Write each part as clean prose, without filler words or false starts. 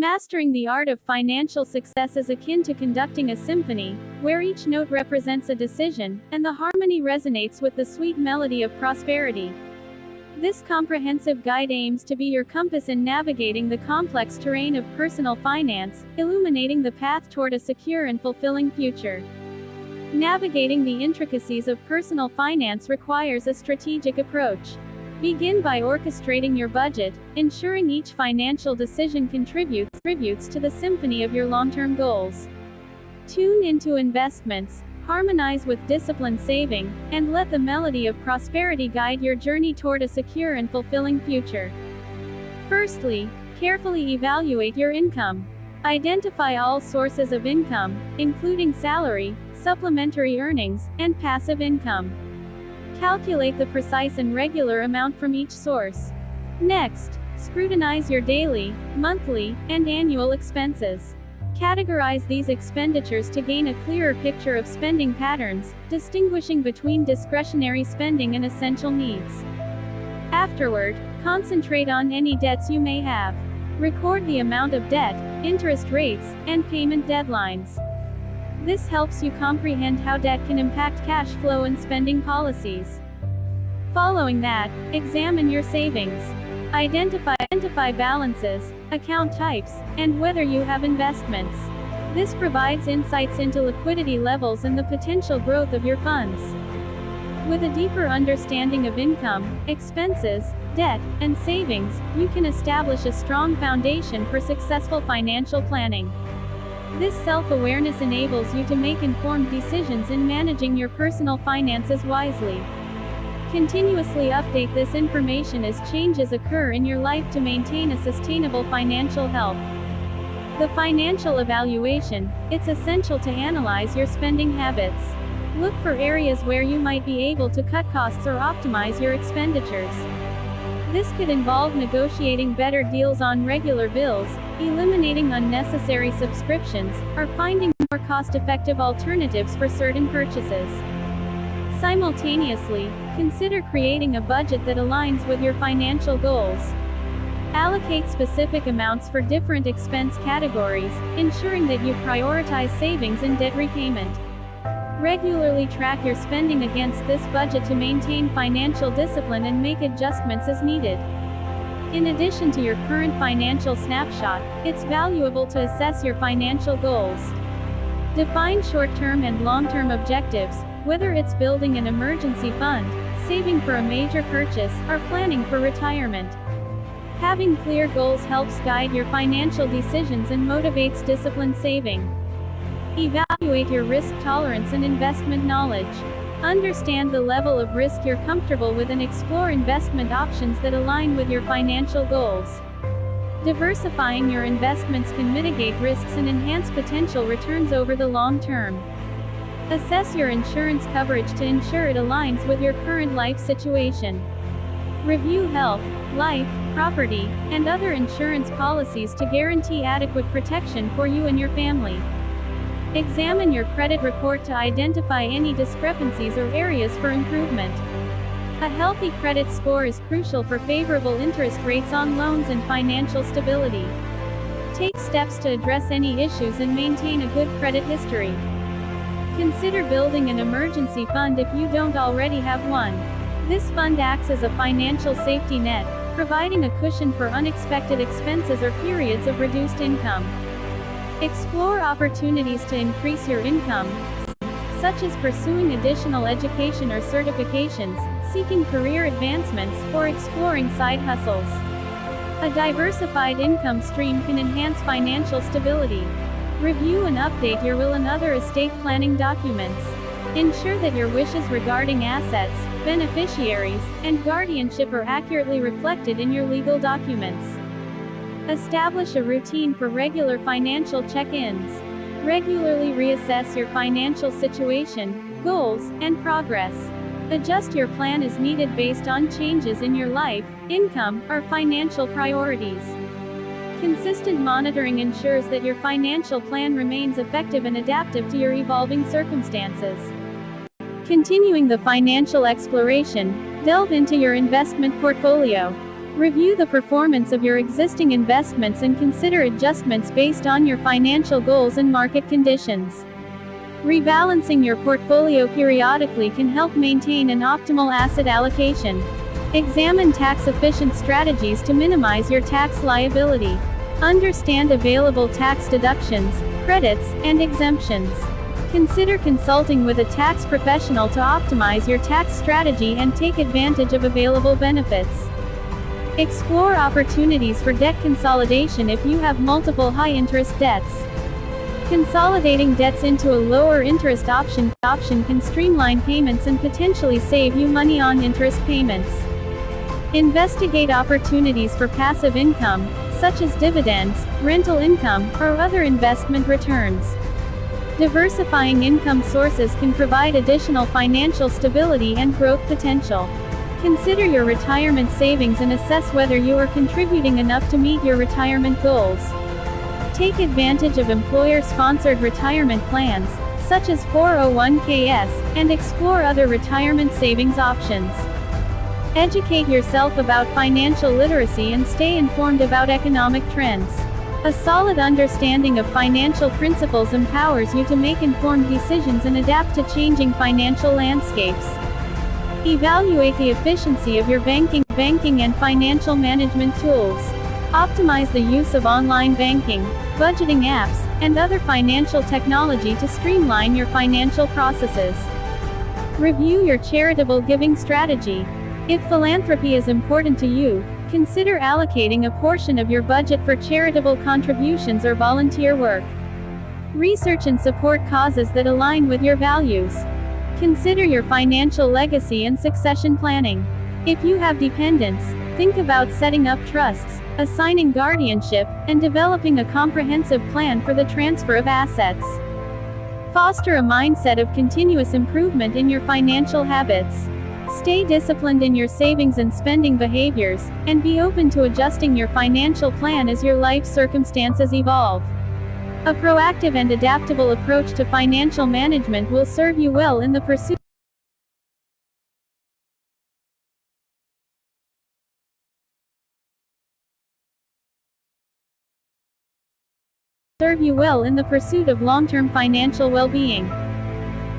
Mastering the art of financial success is akin to conducting a symphony, where each note represents a decision, and the harmony resonates with the sweet melody of prosperity. This comprehensive guide aims to be your compass in navigating the complex terrain of personal finance, illuminating the path toward a secure and fulfilling future. Navigating the intricacies of personal finance requires a strategic approach. Begin by orchestrating your budget, ensuring each financial decision contributes to the symphony of your long-term goals. Tune into investments, harmonize with disciplined saving, and let the melody of prosperity guide your journey toward a secure and fulfilling future. Firstly, carefully evaluate your income. Identify all sources of income, including salary, supplementary earnings, and passive income. Calculate the precise and regular amount from each source. Next, scrutinize your daily, monthly, and annual expenses. Categorize these expenditures to gain a clearer picture of spending patterns, distinguishing between discretionary spending and essential needs. Afterward, concentrate on any debts you may have. Record the amount of debt, interest rates, and payment deadlines. This helps you comprehend how debt can impact cash flow and spending policies. Following that, examine your savings. Identify balances, account types, and whether you have investments. This provides insights into liquidity levels and the potential growth of your funds. With a deeper understanding of income, expenses, debt, and savings, you can establish a strong foundation for successful financial planning. This self-awareness enables you to make informed decisions in managing your personal finances wisely. Continuously update this information as changes occur in your life to maintain a sustainable financial health. The financial evaluation. It's essential to analyze your spending habits. Look for areas where you might be able to cut costs or optimize your expenditures. This could involve negotiating better deals on regular bills, eliminating unnecessary subscriptions, or finding more cost-effective alternatives for certain purchases. Simultaneously, consider creating a budget that aligns with your financial goals. Allocate specific amounts for different expense categories, ensuring that you prioritize savings and debt repayment. Regularly track your spending against this budget to maintain financial discipline and make adjustments as needed. In addition to your current financial snapshot, it's valuable to assess your financial goals. Define short-term and long-term objectives, whether it's building an emergency fund, saving for a major purchase, or planning for retirement. Having clear goals helps guide your financial decisions and motivates disciplined saving. Evaluate your risk tolerance and investment knowledge. Understand the level of risk you're comfortable with and explore investment options that align with your financial goals. Diversifying your investments can mitigate risks and enhance potential returns over the long term. Assess your insurance coverage to ensure it aligns with your current life situation. Review health, life, property, and other insurance policies to guarantee adequate protection for you and your family. Examine your credit report to identify any discrepancies or areas for improvement. A healthy credit score is crucial for favorable interest rates on loans and financial stability. Take steps to address any issues and maintain a good credit history. Consider building an emergency fund if you don't already have one. This fund acts as a financial safety net, providing a cushion for unexpected expenses or periods of reduced income. Explore opportunities to increase your income, such as pursuing additional education or certifications, seeking career advancements, or exploring side hustles. A diversified income stream can enhance financial stability. Review and update your will and other estate planning documents. Ensure that your wishes regarding assets, beneficiaries, and guardianship are accurately reflected in your legal documents. Establish a routine for regular financial check-ins. Regularly reassess your financial situation, goals, and progress. Adjust your plan as needed based on changes in your life, income, or financial priorities. Consistent monitoring ensures that your financial plan remains effective and adaptive to your evolving circumstances. Continuing the financial exploration, delve into your investment portfolio. Review the performance of your existing investments and consider adjustments based on your financial goals and market conditions. Rebalancing your portfolio periodically can help maintain an optimal asset allocation. Examine tax-efficient strategies to minimize your tax liability. Understand available tax deductions, credits, and exemptions. Consider consulting with a tax professional to optimize your tax strategy and take advantage of available benefits. Explore opportunities for debt consolidation if you have multiple high-interest debts. Consolidating debts into a lower-interest option can streamline payments and potentially save you money on interest payments. Investigate opportunities for passive income, such as dividends, rental income, or other investment returns. Diversifying income sources can provide additional financial stability and growth potential. Consider your retirement savings and assess whether you are contributing enough to meet your retirement goals. Take advantage of employer-sponsored retirement plans, such as 401ks, and explore other retirement savings options. Educate yourself about financial literacy and stay informed about economic trends. A solid understanding of financial principles empowers you to make informed decisions and adapt to changing financial landscapes. Evaluate the efficiency of your banking and financial management tools. Optimize the use of online banking, budgeting apps, and other financial technology to streamline your financial processes. Review your charitable giving strategy. If philanthropy is important to you, consider allocating a portion of your budget for charitable contributions or volunteer work. Research and support causes that align with your values. Consider your financial legacy and succession planning. If you have dependents, think about setting up trusts, assigning guardianship, and developing a comprehensive plan for the transfer of assets. Foster a mindset of continuous improvement in your financial habits. Stay disciplined in your savings and spending behaviors, and be open to adjusting your financial plan as your life circumstances evolve. A proactive and adaptable approach to financial management will serve you well in the pursuit of long-term financial well-being.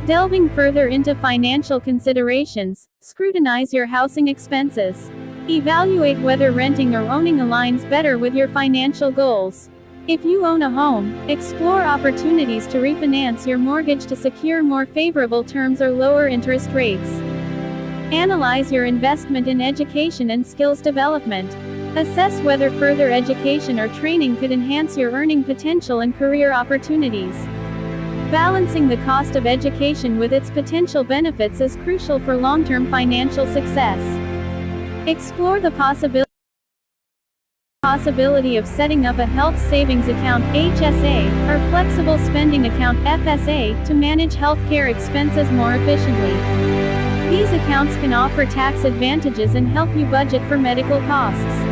Delving further into financial considerations, scrutinize your housing expenses. Evaluate whether renting or owning aligns better with your financial goals. If you own a home, explore opportunities to refinance your mortgage to secure more favorable terms or lower interest rates. Analyze your investment in education and skills development. Assess whether further education or training could enhance your earning potential and career opportunities. Balancing the cost of education with its potential benefits is crucial for long-term financial success. Explore the possibility of setting up a health savings account (HSA) or flexible spending account (FSA) to manage healthcare expenses more efficiently. These accounts can offer tax advantages and help you budget for medical costs.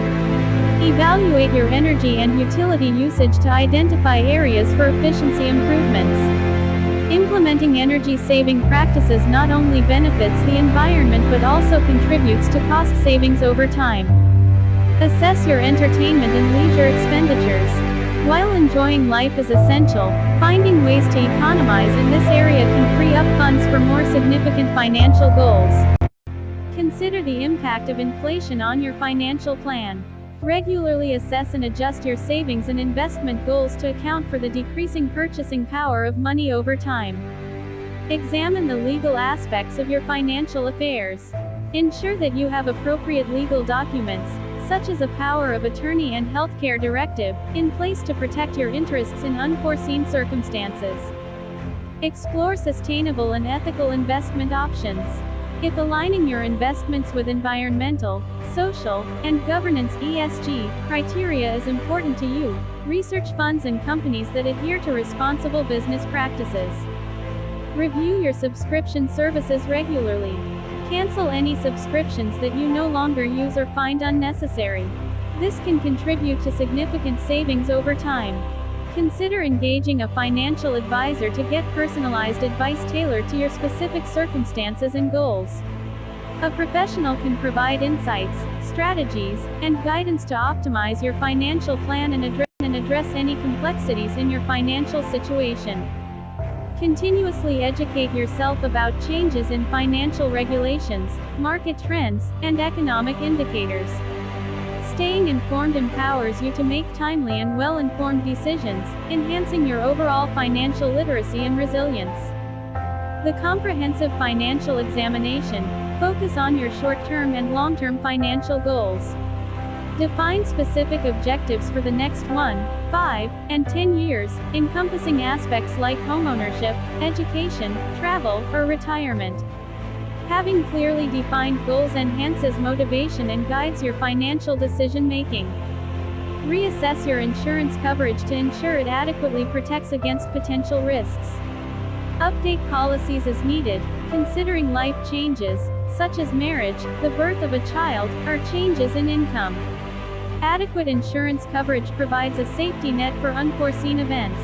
Evaluate your energy and utility usage to identify areas for efficiency improvements. Implementing energy-saving practices not only benefits the environment but also contributes to cost savings over time. Assess your entertainment and leisure expenditures. While enjoying life is essential, finding ways to economize in this area can free up funds for more significant financial goals. Consider the impact of inflation on your financial plan. Regularly assess and adjust your savings and investment goals to account for the decreasing purchasing power of money over time. Examine the legal aspects of your financial affairs. Ensure that you have appropriate legal documents, such as a power of attorney and healthcare directive, in place to protect your interests in unforeseen circumstances. Explore sustainable and ethical investment options. If aligning your investments with environmental, social, and governance (ESG) criteria is important to you, research funds and companies that adhere to responsible business practices. Review your subscription services regularly. Cancel any subscriptions that you no longer use or find unnecessary. This can contribute to significant savings over time. Consider engaging a financial advisor to get personalized advice tailored to your specific circumstances and goals. A professional can provide insights, strategies, and guidance to optimize your financial plan and address any complexities in your financial situation. Continuously educate yourself about changes in financial regulations, market trends, and economic indicators. Staying informed empowers you to make timely and well-informed decisions, enhancing your overall financial literacy and resilience. The comprehensive financial examination. Focus on your short-term and long-term financial goals. Define specific objectives for the next 1, 5, and 10 years, encompassing aspects like homeownership, education, travel, or retirement. Having clearly defined goals enhances motivation and guides your financial decision-making. Reassess your insurance coverage to ensure it adequately protects against potential risks. Update policies as needed, considering life changes, such as marriage, the birth of a child, or changes in income. Adequate insurance coverage provides a safety net for unforeseen events.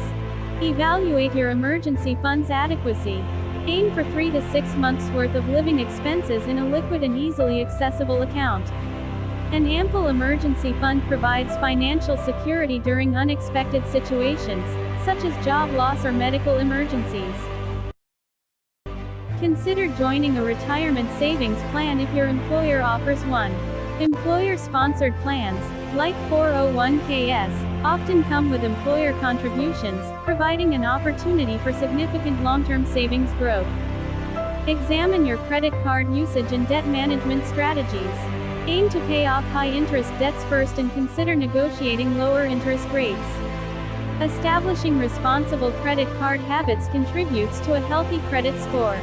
Evaluate your emergency funds adequacy. Aim for 3 to 6 months' worth of living expenses in a liquid and easily accessible account. An ample emergency fund provides financial security during unexpected situations, such as job loss or medical emergencies. Consider joining a retirement savings plan if your employer offers one. Employer-sponsored plans, like 401ks, often come with employer contributions, providing an opportunity for significant long-term savings growth. Examine your credit card usage and debt management strategies. Aim to pay off high-interest debts first and consider negotiating lower interest rates. Establishing responsible credit card habits contributes to a healthy credit score.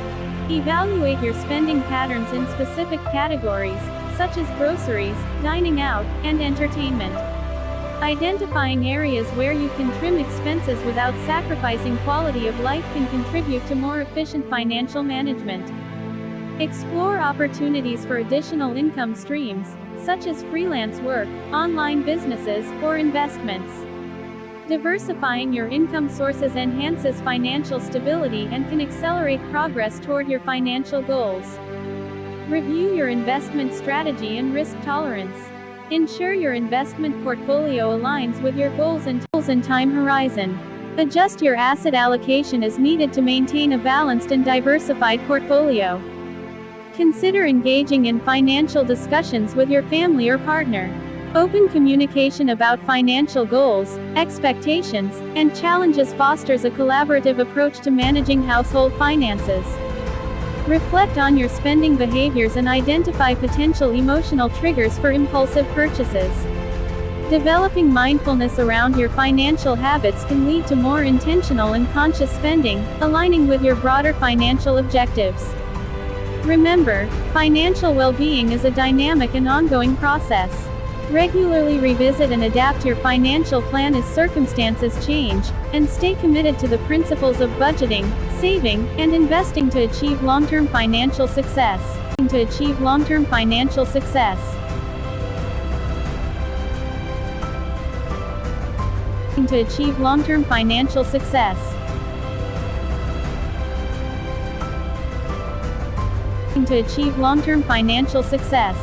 Evaluate your spending patterns in specific categories, such as groceries, dining out, and entertainment. Identifying areas where you can trim expenses without sacrificing quality of life can contribute to more efficient financial management. Explore opportunities for additional income streams, such as freelance work, online businesses, or investments. Diversifying your income sources enhances financial stability and can accelerate progress toward your financial goals. Review your investment strategy and risk tolerance. Ensure your investment portfolio aligns with your goals and time horizon. Adjust your asset allocation as needed to maintain a balanced and diversified portfolio. Consider engaging in financial discussions with your family or partner. Open communication about financial goals, expectations, and challenges fosters a collaborative approach to managing household finances. Reflect on your spending behaviors and identify potential emotional triggers for impulsive purchases. Developing mindfulness around your financial habits can lead to more intentional and conscious spending, aligning with your broader financial objectives. Remember, financial well-being is a dynamic and ongoing process. Regularly revisit and adapt your financial plan as circumstances change, and stay committed to the principles of budgeting, saving, and investing to achieve long-term financial success. To achieve long-term financial success. To achieve long-term financial success. To achieve long-term financial success.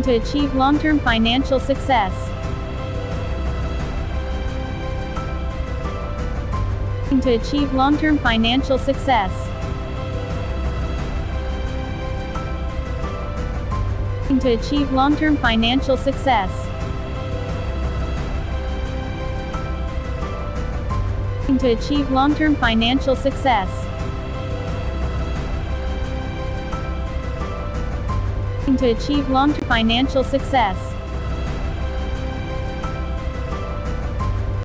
To achieve long-term financial success. To achieve long-term financial success. To achieve long-term financial success. To achieve long-term financial success. To achieve long-term financial success.